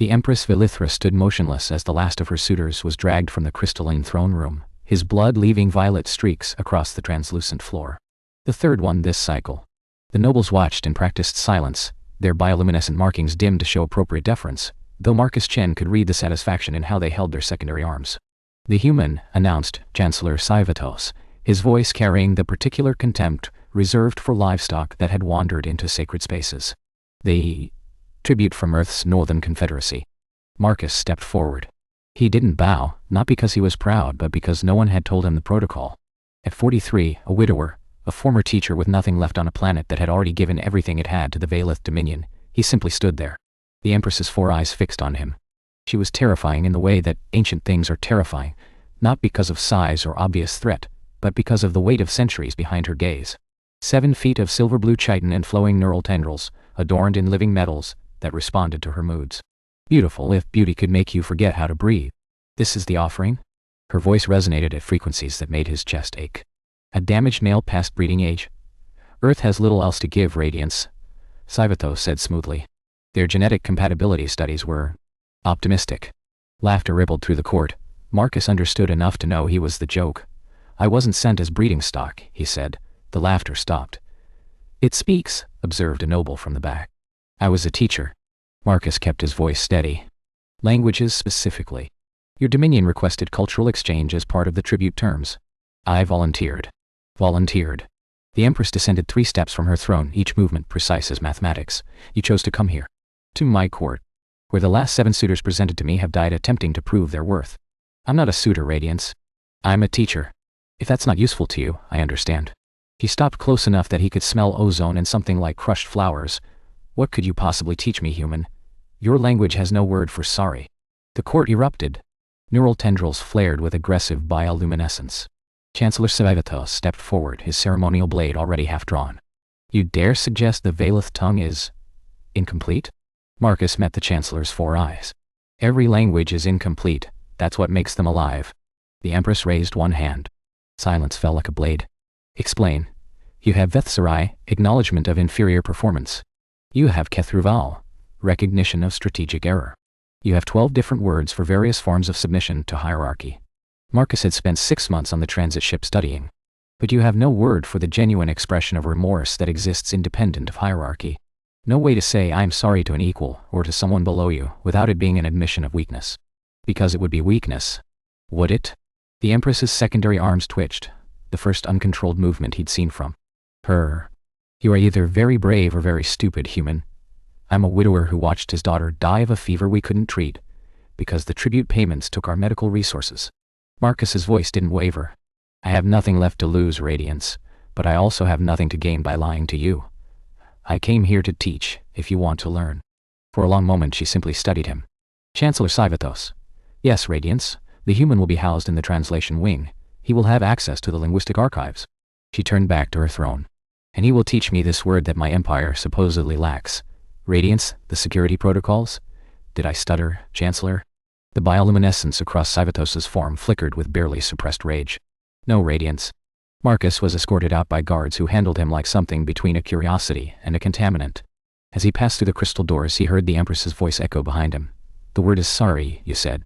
The Empress Vaelithra stood motionless as the last of her suitors was dragged from the crystalline throne room, his blood leaving violet streaks across the translucent floor. The third one this cycle. The nobles watched in practiced silence, their bioluminescent markings dimmed to show appropriate deference, though Marcus Chen could read the satisfaction in how they held their secondary arms. "The human," announced Chancellor Sci-Fi, his voice carrying the particular contempt reserved for livestock that had wandered into sacred spaces. "The tribute from Earth's Northern Confederacy." Marcus stepped forward. He didn't bow, not because he was proud but because no one had told him the protocol. At 43, a widower, a former teacher with nothing left on a planet that had already given everything it had to the Vaelith Dominion, he simply stood there. The Empress's 4 eyes fixed on him. She was terrifying in the way that ancient things are terrifying, not because of size or obvious threat, but because of the weight of centuries behind her gaze. 7 feet of silver blue chitin and flowing neural tendrils, adorned in living metals, that responded to her moods. Beautiful if beauty could make you forget how to breathe. "This is the offering?" Her voice resonated at frequencies that made his chest ache. "A damaged male past breeding age? Earth has little else to give, Radiance," Sci-Fi said smoothly. Their genetic compatibility studies were optimistic. Laughter rippled through the court. Marcus understood enough to know he was the joke. "I wasn't sent as breeding stock," he said. The laughter stopped. "It speaks," observed a noble from the back. "I was a teacher." Marcus kept his voice steady. "Languages specifically. Your dominion requested cultural exchange as part of the tribute terms. I volunteered." "Volunteered." The Empress descended 3 steps from her throne, each movement precise as mathematics. "You chose to come here. To my court, where the last 7 suitors presented to me have died attempting to prove their worth. I'm not a suitor, Radiance. I'm a teacher. If that's not useful to you, I understand." He stopped close enough that he could smell ozone and something like crushed flowers. "What could you possibly teach me, human? Your language has no word for sorry." The court erupted. Neural tendrils flared with aggressive bioluminescence. Chancellor Sci-Fi stepped forward, his ceremonial blade already half drawn. "You dare suggest the Vaelith tongue is incomplete?" Marcus met the Chancellor's 4 eyes. "Every language is incomplete. That's what makes them alive." The Empress raised one hand. Silence fell like a blade. "Explain." "You have Vethsarai, acknowledgement of inferior performance. You have Kethruval, recognition of strategic error. You have 12 different words for various forms of submission to hierarchy." Marcus had spent 6 months on the transit ship studying. "But you have no word for the genuine expression of remorse that exists independent of hierarchy. No way to say I'm sorry to an equal or to someone below you without it being an admission of weakness. Because it would be weakness. Would it?" The Empress's secondary arms twitched, the first uncontrolled movement he'd seen from her. "You are either very brave or very stupid, human. I'm a widower who watched his daughter die of a fever we couldn't treat, because the tribute payments took our medical resources." Marcus's voice didn't waver. "I have nothing left to lose, Radiance, but I also have nothing to gain by lying to you. I came here to teach, if you want to learn." For a long moment she simply studied him. "Chancellor Sci-Fi. Yes, Radiance, the human will be housed in the translation wing. He will have access to the linguistic archives." She turned back to her throne. "And he will teach me this word that my empire supposedly lacks. Radiance, the security protocols?" Did I stutter, Chancellor? The bioluminescence across Sci-Fi's form flickered with barely suppressed rage. "No, Radiance." Marcus was escorted out by guards who handled him like something between a curiosity and a contaminant. As he passed through the crystal doors, he heard the Empress's voice echo behind him. "The word is sorry, you said.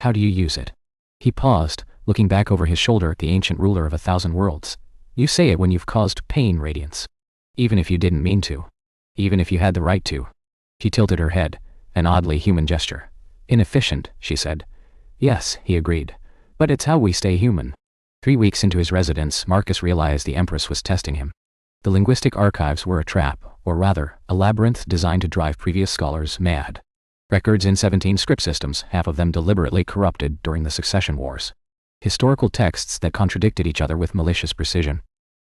How do you use it?" He paused, looking back over his shoulder at the ancient ruler of 1,000 worlds. "You say it when you've caused pain, Radiance. Even if you didn't mean to. Even if you had the right to." She tilted her head, an oddly human gesture. "Inefficient," she said. "Yes," he agreed. "But it's how we stay human." 3 weeks into his residence, Marcus realized the Empress was testing him. The linguistic archives were a trap, or rather, a labyrinth designed to drive previous scholars mad. Records in 17 script systems, half of them deliberately corrupted during the succession wars. Historical texts that contradicted each other with malicious precision.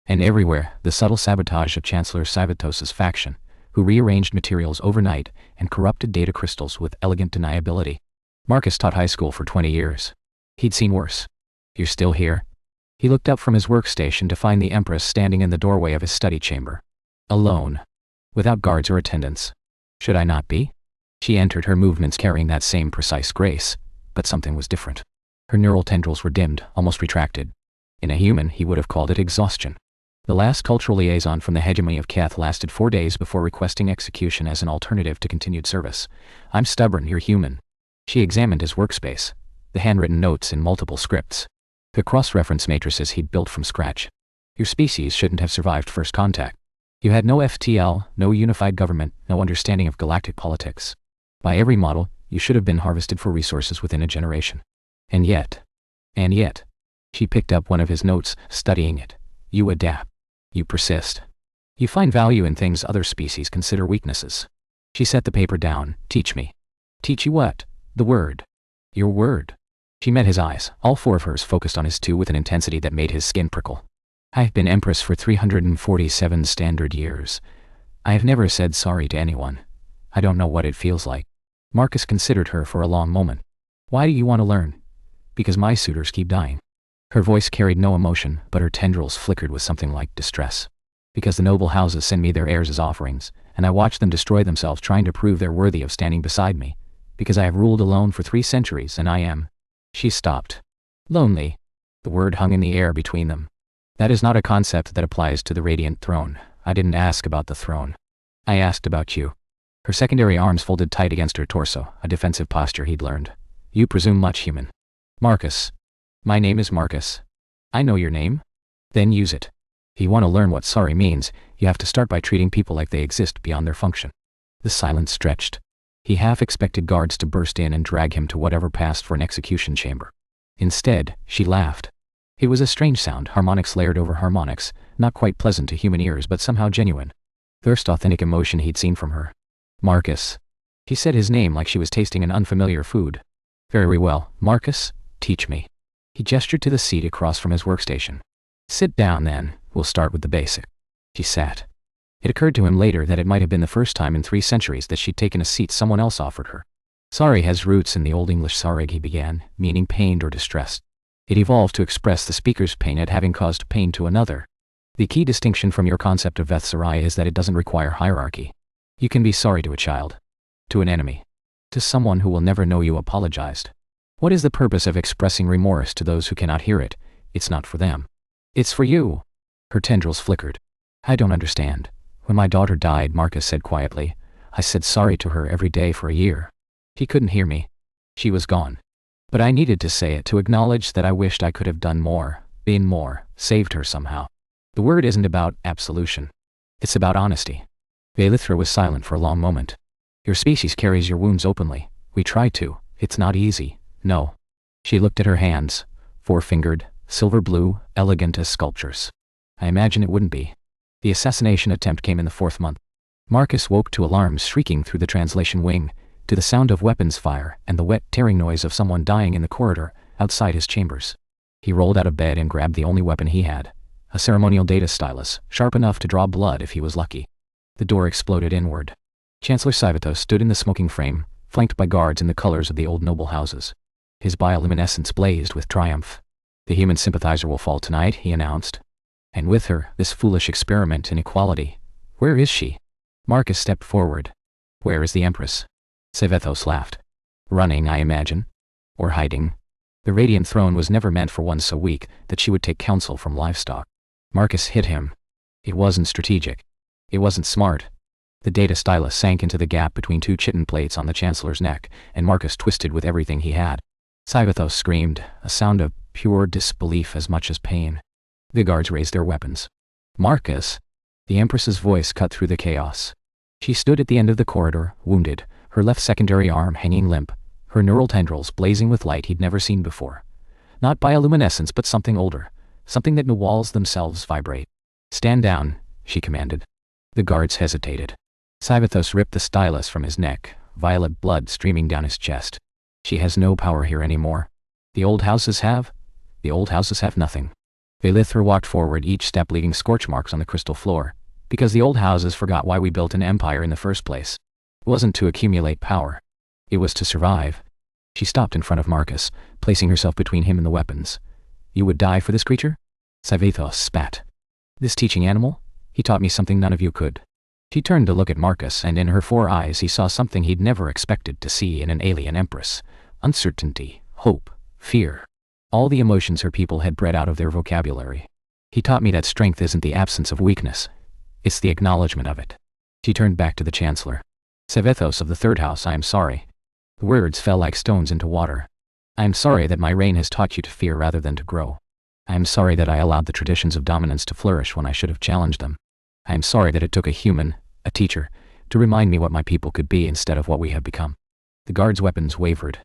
And everywhere, the subtle sabotage of Chancellor Sci-Fi's faction, who rearranged materials overnight and corrupted data crystals with elegant deniability. Marcus taught high school for 20 years. He'd seen worse. "You're still here?" He looked up from his workstation to find the Empress standing in the doorway of his study chamber. Alone. Without guards or attendants. Should I not be? She entered, her movements carrying that same precise grace, but something was different. Her neural tendrils were dimmed, almost retracted. In a human, he would have called it exhaustion. The last cultural liaison from the hegemony of Keth lasted 4 days before requesting execution as an alternative to continued service. I'm stubborn, you're human. She examined his workspace, the handwritten notes in multiple scripts, the cross-reference matrices he'd built from scratch. Your species shouldn't have survived first contact. You had no FTL, no unified government, no understanding of galactic politics. By every model, you should have been harvested for resources within a generation. And yet, she picked up one of his notes, studying it. You adapt. You persist. You find value in things other species consider weaknesses. She set the paper down. Teach me. Teach you what? The word. Your word. She met his eyes, all 4 of hers focused on his too with an intensity that made his skin prickle. I've been Empress for 347 standard years. I have never said sorry to anyone. I don't know what it feels like. Marcus considered her for a long moment. Why do you want to learn? Because my suitors keep dying. Her voice carried no emotion, but her tendrils flickered with something like distress. Because the noble houses send me their heirs as offerings, and I watch them destroy themselves trying to prove they're worthy of standing beside me. Because I have ruled alone for 3 centuries, and I am. She stopped. Lonely. The word hung in the air between them. That is not a concept that applies to the radiant throne. I didn't ask about the throne. I asked about you. Her secondary arms folded tight against her torso, a defensive posture he'd learned. You presume much, human. Marcus. My name is Marcus. I know your name. Then use it. If you want to learn what sorry means, you have to start by treating people like they exist beyond their function. The silence stretched. He half expected guards to burst in and drag him to whatever passed for an execution chamber. Instead, she laughed. It was a strange sound, harmonics layered over harmonics, not quite pleasant to human ears but somehow genuine. First authentic emotion he'd seen from her. Marcus. He said his name like she was tasting an unfamiliar food. Very well, Marcus, teach me. He gestured to the seat across from his workstation. Sit down then, we'll start with the basic. She sat. It occurred to him later that it might have been the first time in 3 centuries that she'd taken a seat someone else offered her. Sorry has roots in the Old English sarig, he began, meaning pained or distressed. It evolved to express the speaker's pain at having caused pain to another. The key distinction from your concept of Vaelithra is that it doesn't require hierarchy. You can be sorry to a child. To an enemy. To someone who will never know you apologized. What is the purpose of expressing remorse to those who cannot hear it? It's not for them. It's for you. Her tendrils flickered. I don't understand. When my daughter died, Marcus said quietly, I said sorry to her every day for a year. She couldn't hear me. She was gone. But I needed to say it to acknowledge that I wished I could have done more, been more, saved her somehow. The word isn't about absolution. It's about honesty. Vaelithra was silent for a long moment. Your species carries your wounds openly. We try to. It's not easy. No. She looked at her hands, 4-fingered, silver blue, elegant as sculptures. I imagine it wouldn't be. The assassination attempt came in the 4th month. Marcus woke to alarms shrieking through the translation wing, to the sound of weapons fire and the wet, tearing noise of someone dying in the corridor, outside his chambers. He rolled out of bed and grabbed the only weapon he had, a ceremonial data stylus, sharp enough to draw blood if he was lucky. The door exploded inward. Chancellor Vaelithra stood in the smoking frame, flanked by guards in the colors of the old noble houses. His bioluminescence blazed with triumph. The human sympathizer will fall tonight, he announced. And with her, this foolish experiment in equality. Where is she? Marcus stepped forward. Where is the Empress? Vaelithra laughed. Running, I imagine. Or hiding. The radiant throne was never meant for one so weak that she would take counsel from livestock. Marcus hit him. It wasn't strategic. It wasn't smart. The data stylus sank into the gap between 2 chitin plates on the Chancellor's neck, and Marcus twisted with everything he had. Vaelithra screamed, a sound of pure disbelief as much as pain. The guards raised their weapons. Marcus! The Empress's voice cut through the chaos. She stood at the end of the corridor, wounded, her left secondary arm hanging limp, her neural tendrils blazing with light he'd never seen before. Not bioluminescence but something older, something that the walls themselves vibrate. Stand down, she commanded. The guards hesitated. Vaelithra ripped the stylus from his neck, violet blood streaming down his chest. She has no power here anymore. The old houses have? The old houses have nothing. Vaelithra walked forward, each step leaving scorch marks on the crystal floor, because the old houses forgot why we built an empire in the first place. It wasn't to accumulate power. It was to survive. She stopped in front of Marcus, placing herself between him and the weapons. You would die for this creature? Vaelithra spat. This teaching animal? He taught me something none of you could. She turned to look at Marcus, and in her 4 eyes he saw something he'd never expected to see in an alien empress. Uncertainty, hope, fear. All the emotions her people had bred out of their vocabulary. He taught me that strength isn't the absence of weakness. It's the acknowledgement of it. She turned back to the Chancellor. Sevethos of the Third House, I am sorry. The words fell like stones into water. I am sorry that my reign has taught you to fear rather than to grow. I am sorry that I allowed the traditions of dominance to flourish when I should have challenged them. I am sorry that it took a human, a teacher, to remind me what my people could be instead of what we have become. The guard's weapons wavered.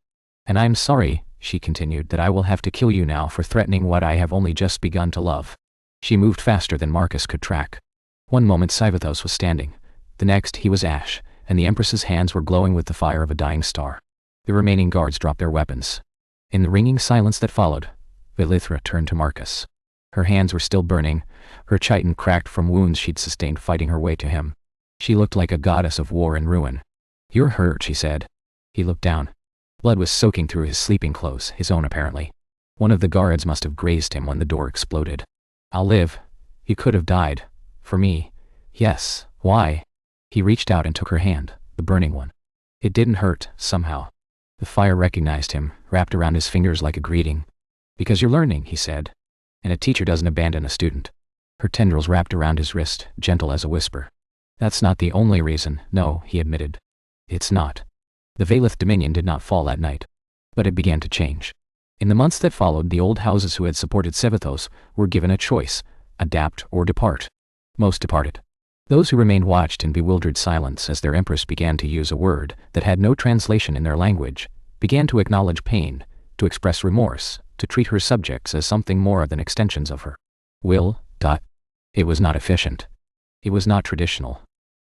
And I am sorry, she continued, that I will have to kill you now for threatening what I have only just begun to love. She moved faster than Marcus could track. One moment Sevethos was standing. The next he was ash, and the Empress's hands were glowing with the fire of a dying star. The remaining guards dropped their weapons. In the ringing silence that followed, Vaelithra turned to Marcus. Her hands were still burning, her chiton cracked from wounds she'd sustained fighting her way to him. She looked like a goddess of war and ruin. You're hurt, she said. He looked down. Blood was soaking through his sleeping clothes, his own apparently. One of the guards must have grazed him when the door exploded. I'll live. You could have died. For me. Yes, why? He reached out and took her hand, the burning one. It didn't hurt, somehow. The fire recognized him, wrapped around his fingers like a greeting. Because you're learning, he said. And a teacher doesn't abandon a student. Her tendrils wrapped around his wrist, gentle as a whisper. That's not the only reason, no, he admitted. It's not. The Vaelith dominion did not fall that night. But it began to change. In the months that followed, the old houses who had supported Sevethos were given a choice, adapt or depart. Most departed. Those who remained watched in bewildered silence as their empress began to use a word that had no translation in their language, began to acknowledge pain, to express remorse, to treat her subjects as something more than extensions of her will. It was not efficient. It was not traditional.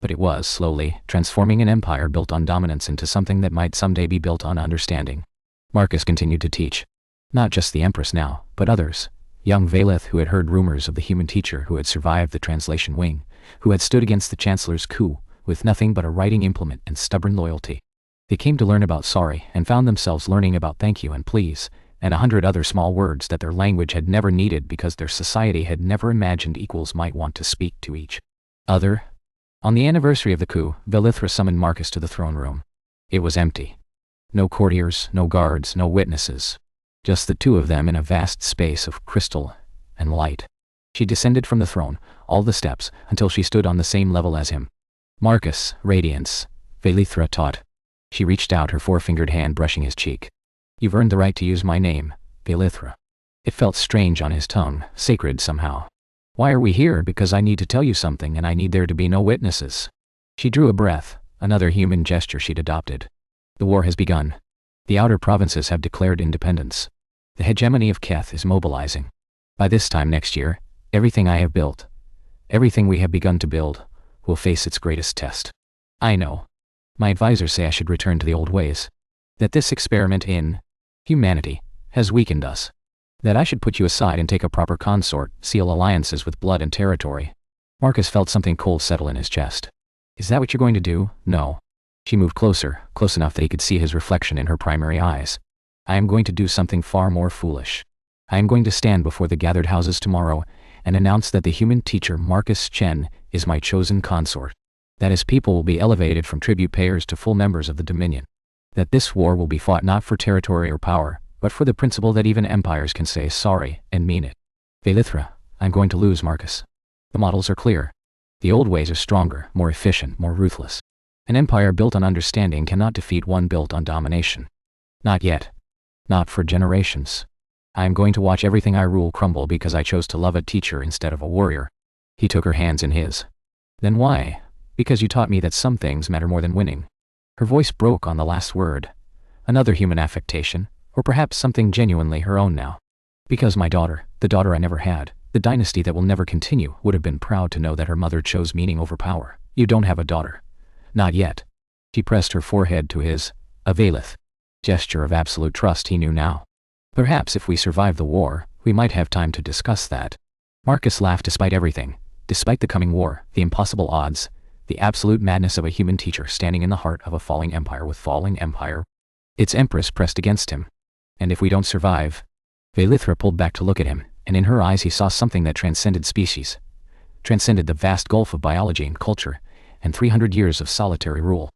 But it was, slowly, transforming an empire built on dominance into something that might someday be built on understanding. Marcus continued to teach. Not just the Empress now, but others. Young Vaelith who had heard rumors of the human teacher who had survived the translation wing, who had stood against the Chancellor's coup, with nothing but a writing implement and stubborn loyalty. They came to learn about sorry and found themselves learning about thank you and please, and 100 other small words that their language had never needed because their society had never imagined equals might want to speak to each other. On the anniversary of the coup, Vaelithra summoned Marcus to the throne room. It was empty. No courtiers, no guards, no witnesses. Just the two of them in a vast space of crystal and light. She descended from the throne, all the steps, until she stood on the same level as him. Marcus, radiance, Vaelithra taught. She reached out, her four-fingered hand brushing his cheek. You've earned the right to use my name, Vaelithra. It felt strange on his tongue, sacred somehow. Why are we here? Because I need to tell you something and I need there to be no witnesses. She drew a breath, another human gesture she'd adopted. The war has begun. The outer provinces have declared independence. The hegemony of Keth is mobilizing. By this time next year, everything I have built, everything we have begun to build, will face its greatest test. I know. My advisors say I should return to the old ways. That this experiment in humanity has weakened us. That I should put you aside and take a proper consort, seal alliances with blood and territory. Marcus felt something cold settle in his chest. Is that what you're going to do? No. She moved closer, close enough that he could see his reflection in her primary eyes. I am going to do something far more foolish. I am going to stand before the gathered houses tomorrow and announce that the human teacher Marcus Chen is my chosen consort. That his people will be elevated from tribute payers to full members of the Dominion. That this war will be fought not for territory or power, but for the principle that even empires can say sorry and mean it. Vaelithra, I'm going to lose, Marcus. The models are clear. The old ways are stronger, more efficient, more ruthless. An empire built on understanding cannot defeat one built on domination. Not yet. Not for generations. I am going to watch everything I rule crumble because I chose to love a teacher instead of a warrior. He took her hands in his. Then why? Because you taught me that some things matter more than winning. Her voice broke on the last word. Another human affectation, or perhaps something genuinely her own now. Because my daughter, the daughter I never had, the dynasty that will never continue, would have been proud to know that her mother chose meaning over power. You don't have a daughter. Not yet. She pressed her forehead to his, a Vaelith. Gesture of absolute trust he knew now. Perhaps if we survive the war, we might have time to discuss that. Marcus laughed despite everything, despite the coming war, the impossible odds, the absolute madness of a human teacher standing in the heart of a falling empire with falling empire. Its empress pressed against him. And if we don't survive? Vaelithra pulled back to look at him, and in her eyes he saw something that transcended species. Transcended the vast gulf of biology and culture, and 300 years of solitary rule.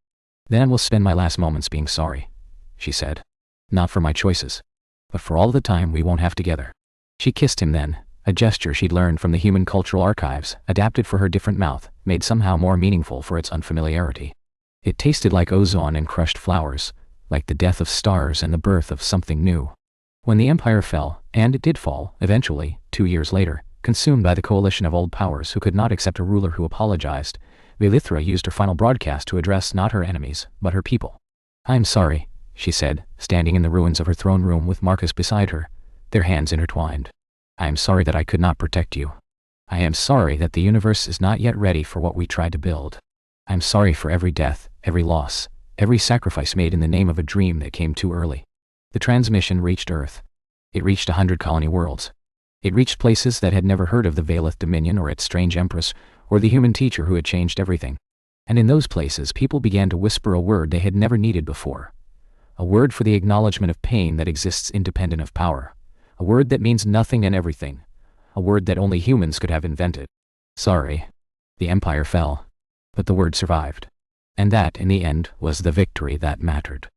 Then we'll spend my last moments being sorry, she said. Not for my choices, but for all the time we won't have together. She kissed him then, A gesture she'd learned from the human cultural archives, adapted for her different mouth, made somehow more meaningful for its unfamiliarity. It tasted like ozone and crushed flowers, like the death of stars and the birth of something new. When the empire fell, and it did fall, eventually, 2 years later, consumed by the coalition of old powers who could not accept a ruler who apologized, Vaelithra used her final broadcast to address not her enemies, but her people. "I am sorry," she said, standing in the ruins of her throne room with Marcus beside her, their hands intertwined. "I am sorry that I could not protect you. I am sorry that the universe is not yet ready for what we tried to build. I am sorry for every death, every loss, every sacrifice made in the name of a dream that came too early." The transmission reached Earth. It reached 100 colony worlds. It reached places that had never heard of the Vaelith Dominion or its strange empress, or the human teacher who had changed everything. And in those places people began to whisper a word they had never needed before. A word for the acknowledgement of pain that exists independent of power. A word that means nothing and everything. A word that only humans could have invented. Sorry. The empire fell. But the word survived. And that, in the end, was the victory that mattered.